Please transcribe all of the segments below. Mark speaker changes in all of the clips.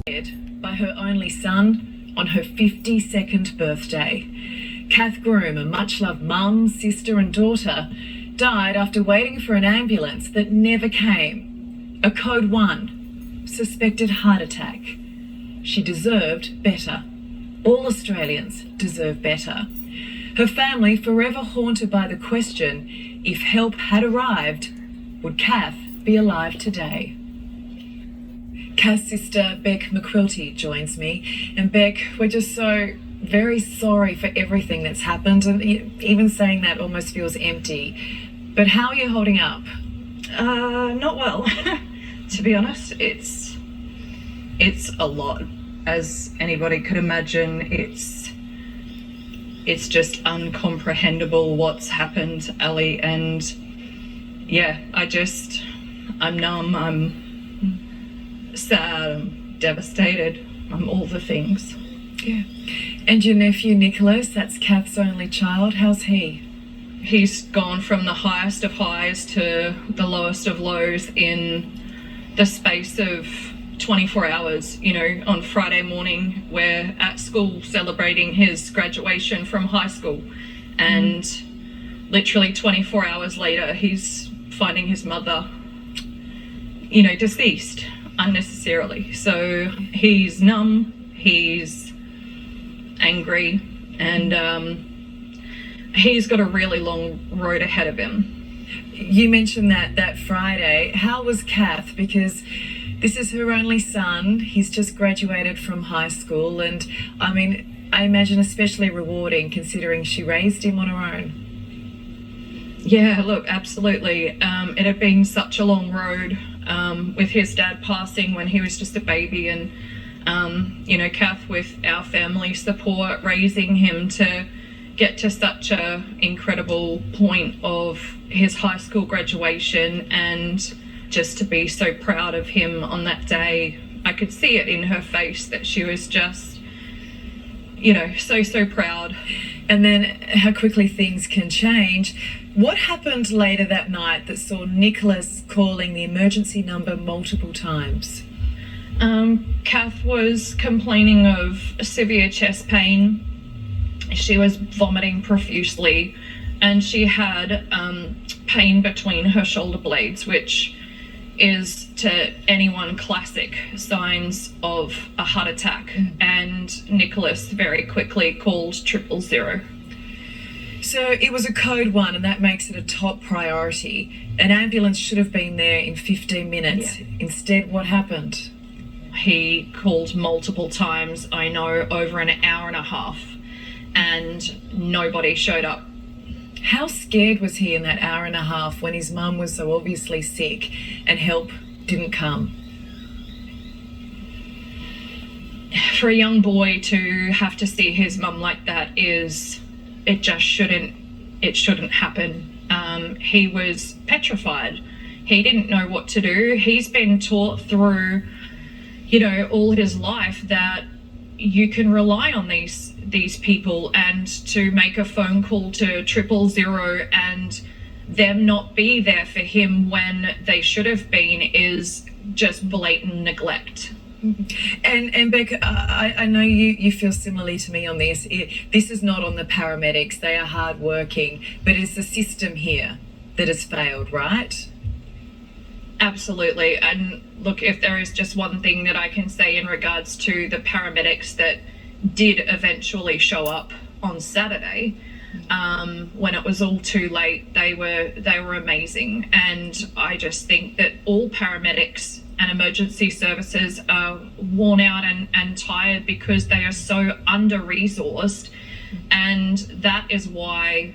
Speaker 1: by her only son on her 52nd birthday. Kath Groom, a much-loved mum, sister and daughter, died after waiting for an ambulance that never came. A code 1, suspected heart attack. She deserved better. All Australians deserve better. Her family forever haunted by the question, if help had arrived, would Kath be alive today? Kath's sister, Beck McQuilty, joins me. And Beck, we're just so very sorry for everything that's happened. And even saying that almost feels empty. But how are you holding up?
Speaker 2: Not well. To be honest, it's a lot. As anybody could imagine, it's just uncomprehendable what's happened, Ali. And yeah, I'm numb, I'm sad, I'm devastated, I'm all the things.
Speaker 1: Yeah. And your nephew Nicholas, that's Kath's only child, how's he?
Speaker 2: He's gone from the highest of highs to the lowest of lows in the space of 24 hours. You know, on Friday morning we're at school celebrating his graduation from high school, and literally 24 hours later he's finding his mother, you know, deceased unnecessarily. So he's numb, he's angry, and he's got a really long road ahead of him.
Speaker 1: You mentioned that Friday. How was Kath? Because this is her only son. He's just graduated from high school, and I mean, I imagine especially rewarding considering she raised him on her own.
Speaker 2: Yeah, look, absolutely. It had been such a long road with his dad passing when he was just a baby, and you know, Kath, with our family support, raising him to get to such a incredible point of his high school graduation, and just to be so proud of him on that day. I could see it in her face that she was just, you know, so proud.
Speaker 1: And then how quickly things can change. What happened later that night that saw Nicholas calling the emergency number multiple times?
Speaker 2: Kath was complaining of severe chest pain. She was vomiting profusely, and she had pain between her shoulder blades, which is to anyone classic signs of a heart attack. And Nicholas very quickly called 000.
Speaker 1: So it was a code 1, and that makes it a top priority. An ambulance should have been there in 15 minutes. Yeah. Instead, what happened?
Speaker 2: He called multiple times, I know, over an hour and a half, and nobody showed up.
Speaker 1: How scared was he in that hour and a half when his mum was so obviously sick and help didn't come?
Speaker 2: For a young boy to have to see his mum like that it shouldn't happen. He was petrified. He didn't know what to do. He's been taught through, you know, all his life that you can rely on these people, and to make a phone call to 000 and them not be there for him when they should have been is just blatant neglect.
Speaker 1: And Beck, I know you feel similarly to me on this. This is not on the paramedics. They are hardworking, but it's the system here that has failed, right?
Speaker 2: Absolutely. And look, if there is just one thing that I can say in regards to the paramedics that did eventually show up on Saturday, when it was all too late, they were amazing. And I just think that all paramedics and emergency services are worn out and tired because they are so under-resourced, and that is why,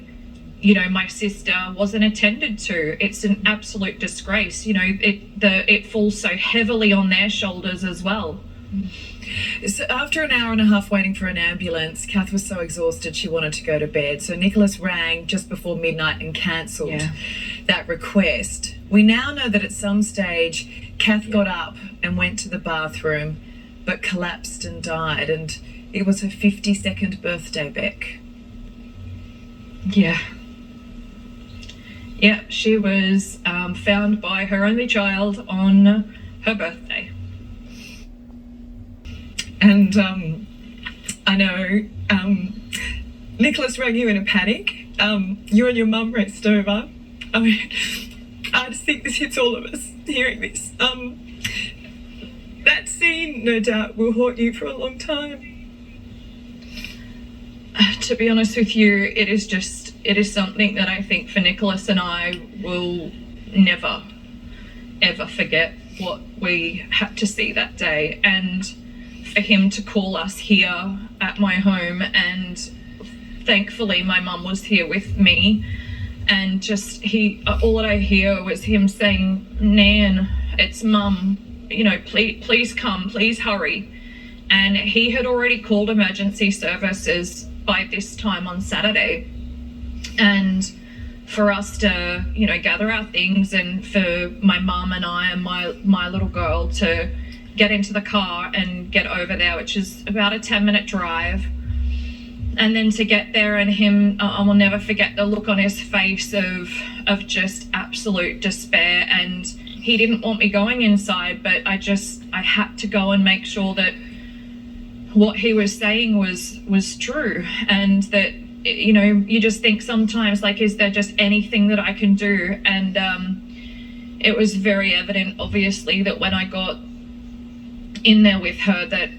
Speaker 2: you know, my sister wasn't attended to. It's an absolute disgrace. You know, it falls so heavily on their shoulders as well.
Speaker 1: So after an hour and a half waiting for an ambulance, Kath was so exhausted she wanted to go to bed. So Nicholas rang just before midnight and cancelled that request. We now know that at some stage Kath got up and went to the bathroom but collapsed and died, and it was her 52nd birthday, Beck.
Speaker 2: Yeah, she was found by her only child on her birthday.
Speaker 1: And I know Nicholas rang you in a panic. You and your mum raced over. I mean, I just think this hits all of us hearing this. That scene, no doubt, will haunt you for a long time.
Speaker 2: To be honest with you, it is something that I think for Nicholas and I will never, ever forget what we had to see that day. And for him to call us here at my home, and thankfully my mum was here with me, and just all that I hear was him saying, "Nan, it's Mum, you know, please come, please hurry." And he had already called emergency services by this time on Saturday. And for us to, you know, gather our things, and for my mum and I and my little girl to get into the car and get over there, which is about a 10-minute drive. And then to get there, and him, I will never forget the look on his face of just absolute despair. And he didn't want me going inside, but I had to go and make sure that what he was saying was true. And that, you know, you just think sometimes, like, is there just anything that I can do? And it was very evident, obviously, that when I got in there with her, that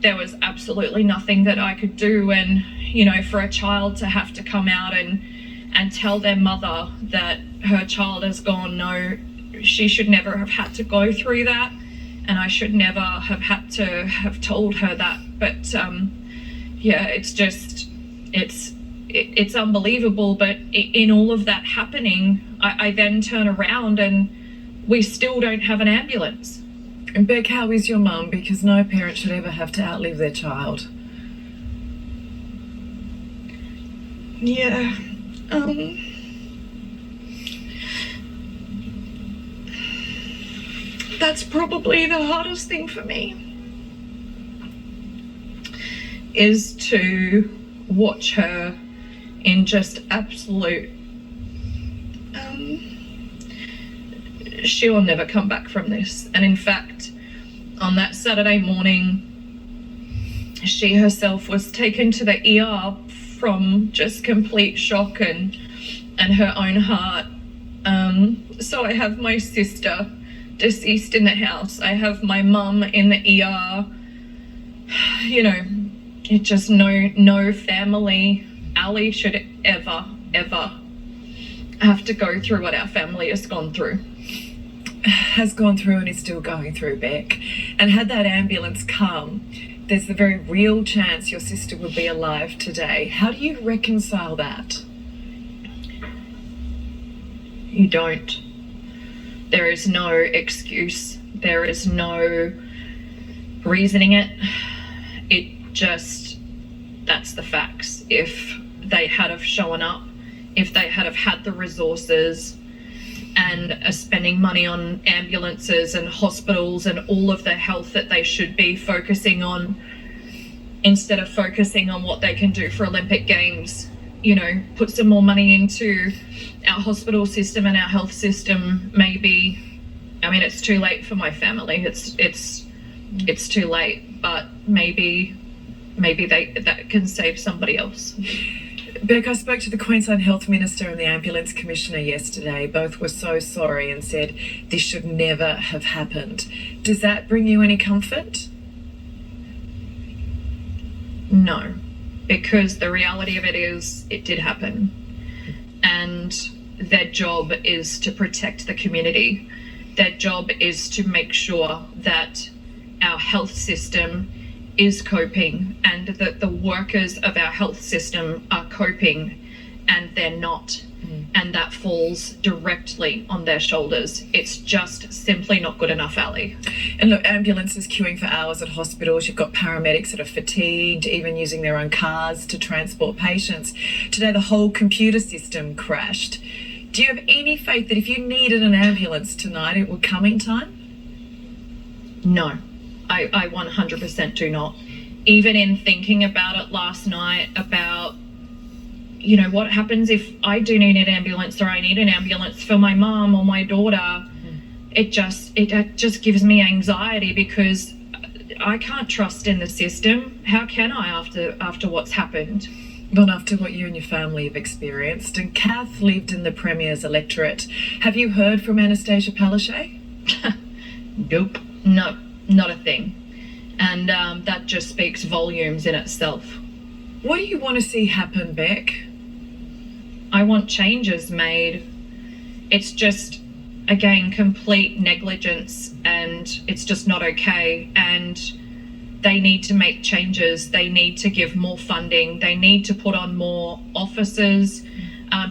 Speaker 2: there was absolutely nothing that I could do. And, you know, for a child to have to come out and tell their mother that her child has gone, no, she should never have had to go through that, and I should never have had to have told her that. But yeah, it's unbelievable. But in all of that happening, I then turn around and we still don't have an ambulance.
Speaker 1: And Beck, how is your mum? Because no parent should ever have to outlive their child.
Speaker 2: Yeah. That's probably the hardest thing for me, is to watch her in just absolute, she will never come back from this. And in fact, on that Saturday morning, she herself was taken to the ER from just complete shock and her own heart. So I have my sister deceased in the house. I have my mum in the ER. You know, it just no family, Ali, should ever have to go through what our family has gone through.
Speaker 1: Has gone through and is still going through, Beck. And had that ambulance come, there's the very real chance your sister would be alive today. How do you reconcile that?
Speaker 2: You don't. There is no excuse. There is no reasoning it. It just, that's the facts. If they had have shown up, if they had have had the resources and are spending money on ambulances and hospitals and all of the health that they should be focusing on, instead of focusing on what they can do for Olympic Games, you know, put some more money into our hospital system and our health system, maybe. I mean, it's too late for my family. It's too late, but maybe that can save somebody else.
Speaker 1: Beck, I spoke to the Queensland Health Minister and the Ambulance Commissioner yesterday. Both were so sorry and said this should never have happened. Does that bring you any comfort?
Speaker 2: No, because the reality of it is it did happen. And their job is to protect the community. Their job is to make sure that our health system is coping and that the workers of our health system are coping, and they're not. And that falls directly on their shoulders. It's just simply not good enough, Ali.
Speaker 1: And look, ambulances queuing for hours at hospitals. You've got paramedics that are fatigued, even using their own cars to transport patients. Today, the whole computer system crashed. Do you have any faith that if you needed an ambulance tonight, it would come in time?
Speaker 2: No, I 100% do not. Even in thinking about it last night, about, you know, what happens if I do need an ambulance, or I need an ambulance for my mom or my daughter, it just gives me anxiety, because I can't trust in the system. How can I after what's happened?
Speaker 1: Not after what you and your family have experienced. And Kath lived in the Premier's electorate. Have you heard from Anastasia Palaszczuk?
Speaker 2: Nope. No, not a thing. And that just speaks volumes in itself.
Speaker 1: What do you want to see happen, Beck?
Speaker 2: I want changes made. It's just, again, complete negligence, and it's just not okay. And they need to make changes. They need to give more funding. They need to put on more officers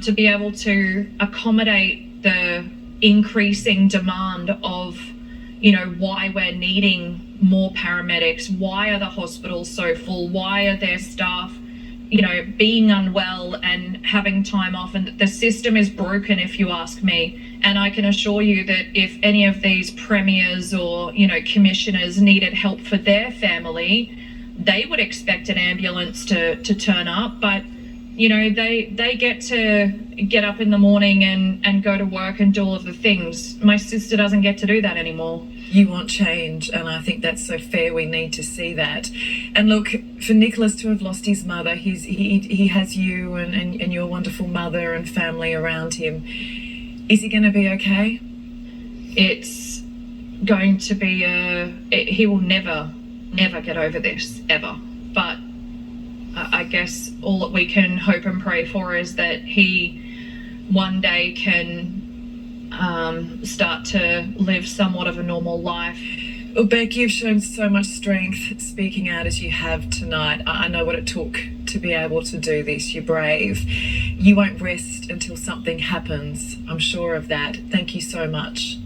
Speaker 2: to be able to accommodate the increasing demand of, why we're needing more paramedics. Why are the hospitals so full? Why are their staff, being unwell and having time off? And the system is broken, if you ask me. And I can assure you that if any of these premiers or, commissioners needed help for their family, they would expect an ambulance to turn up. But, they get to get up in the morning and go to work and do all of the things. My sister doesn't get to do that anymore.
Speaker 1: You want change, and I think that's so fair. We need to see that. And look, for Nicholas to have lost his mother, he has you and your wonderful mother and family around him. Is he going to be okay?
Speaker 2: It's going to be he will never get over this, ever. But I guess all that we can hope and pray for is that he one day can start to live somewhat of a normal life.
Speaker 1: Well, Beck, you've shown so much strength speaking out as you have tonight. I know what it took to be able to do this. You're brave. You won't rest until something happens. I'm sure of that. Thank you so much.